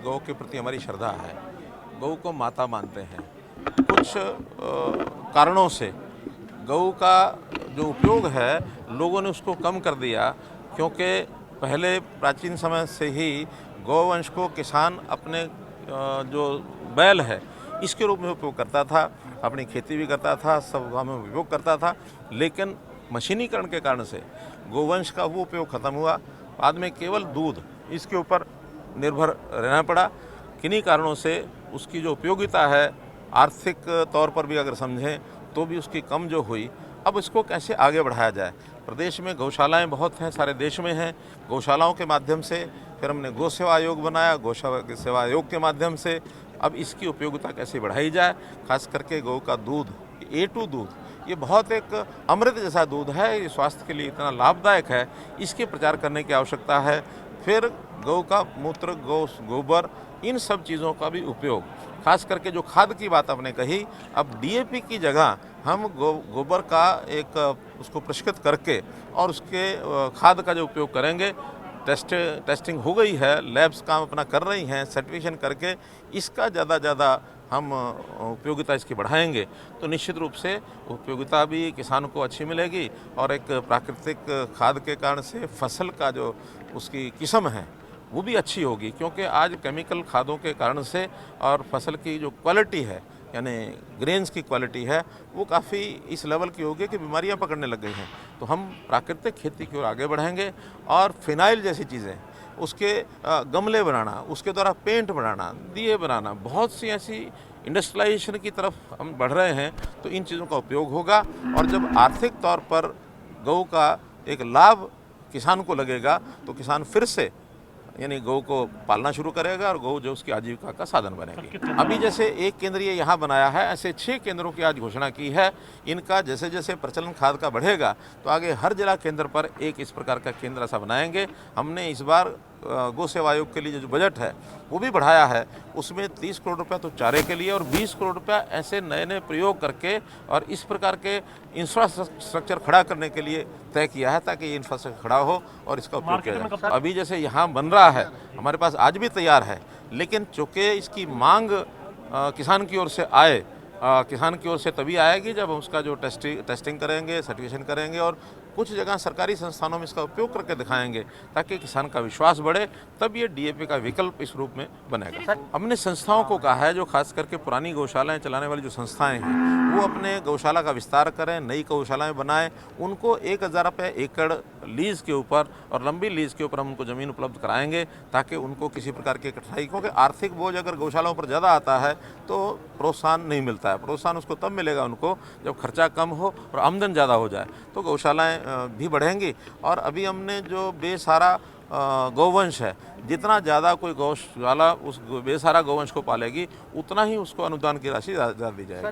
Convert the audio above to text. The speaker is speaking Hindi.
गौ के प्रति हमारी श्रद्धा है, गौ को माता मानते हैं। कुछ कारणों से गऊ का जो उपयोग है लोगों ने उसको कम कर दिया, क्योंकि पहले प्राचीन समय से ही गौवंश को किसान अपने जो बैल है इसके रूप में उपयोग करता था, अपनी खेती भी करता था, सब काम में उपयोग करता था। लेकिन मशीनीकरण के कारण से गोवंश का वो उपयोग खत्म हुआ, बाद में केवल दूध इसके ऊपर निर्भर रहना पड़ा। किन्हीं कारणों से उसकी जो उपयोगिता है आर्थिक तौर पर भी अगर समझें तो भी उसकी कम जो हुई। अब इसको कैसे आगे बढ़ाया जाए? प्रदेश में गौशालाएं बहुत हैं, सारे देश में हैं। गौशालाओं के माध्यम से फिर हमने गौ सेवा आयोग बनाया, गौ सेवा आयोग के माध्यम से अब इसकी उपयोगिता कैसे बढ़ाई जाए। खास करके गौ का दूध, A2 दूध, ये बहुत एक अमृत जैसा दूध है, ये स्वास्थ्य के लिए इतना लाभदायक है, इसके प्रचार करने की आवश्यकता है। फिर गौ का मूत्र, गौ गोबर, इन सब चीज़ों का भी उपयोग, खास करके जो खाद की बात आपने कही, अब DAP की जगह हम गोबर का एक उसको प्रशिक्षित करके और उसके खाद का जो उपयोग करेंगे। टेस्टिंग हो गई है, लैब्स काम अपना कर रही हैं, सर्टिफिकेशन करके इसका ज़्यादा हम उपयोगिता इसकी बढ़ाएंगे तो निश्चित रूप से उपयोगिता भी किसान को अच्छी मिलेगी और एक प्राकृतिक खाद के कारण से फसल का जो उसकी किस्म है वो भी अच्छी होगी। क्योंकि आज केमिकल खादों के कारण से और फसल की जो क्वालिटी है, यानी ग्रेन्स की क्वालिटी है, वो काफ़ी इस लेवल की होगी कि बीमारियां पकड़ने लग गई हैं। तो हम प्राकृतिक खेती की ओर आगे बढ़ेंगे और फिनाइल जैसी चीज़ें, उसके गमले बनाना, उसके द्वारा पेंट बनाना, दिए बनाना, बहुत सी ऐसी इंडस्ट्रियलाइजेशन की तरफ हम बढ़ रहे हैं। तो इन चीज़ों का उपयोग होगा और जब आर्थिक तौर पर गौ का एक लाभ किसान को लगेगा तो किसान फिर से यानी गौ को पालना शुरू करेगा और गौ जो उसकी आजीविका का साधन बनेगी। अभी जैसे एक केंद्र ये यहाँ बनाया है, ऐसे 6 केंद्रों की आज घोषणा की है। इनका जैसे जैसे प्रचलन खाद का बढ़ेगा तो आगे हर जिला केंद्र पर एक इस प्रकार का केंद्र ऐसा बनाएंगे। हमने इस बार गौ सेवा आयोग के लिए जो बजट है वो भी बढ़ाया है, उसमें 30 करोड़ रुपया तो चारे के लिए और 20 करोड़ रुपया ऐसे नए नए प्रयोग करके और इस प्रकार के इंफ्रास्ट्रक्चर खड़ा करने के लिए तय किया है, ताकि ये इंफ्रास्ट्रक्चर खड़ा हो और इसका उपयोग किया जाए। अभी जैसे यहाँ बन रहा है, हमारे पास आज भी तैयार है, लेकिन चूँकि इसकी मांग किसान की ओर से आए, किसान की ओर से तभी आएगी जब हम उसका जो टेस्टिंग करेंगे, सर्टिफिकेशन करेंगे और कुछ जगह सरकारी संस्थानों में इसका उपयोग करके दिखाएंगे, ताकि किसान का विश्वास बढ़े। तब ये DAP का विकल्प इस रूप में बनेगा। हमने संस्थाओं को कहा है, जो खास करके पुरानी गौशालाएं चलाने वाली जो संस्थाएं हैं वो अपने गौशाला का विस्तार करें, नई गौशालाएं बनाएं। उनको 1000 रुपये एकड़ लीज के ऊपर और लंबी लीज के ऊपर हम उनको ज़मीन उपलब्ध कराएंगे, ताकि उनको किसी प्रकार की कठिनाई, क्योंकि आर्थिक बोझ अगर गौशालाओं पर ज़्यादा आता है तो प्रोत्साहन नहीं मिलता है। प्रोत्साहन उसको तब मिलेगा उनको जब खर्चा कम हो और आमदन ज़्यादा हो जाए, तो गौशालाएं भी बढ़ेंगी। और अभी हमने जो बेसहारा गौवंश है, जितना ज़्यादा कोई गौशाला उस बेसहारा गौवंश को पालेगी उतना ही उसको अनुदान की राशि ज़्यादा दी जाएगी।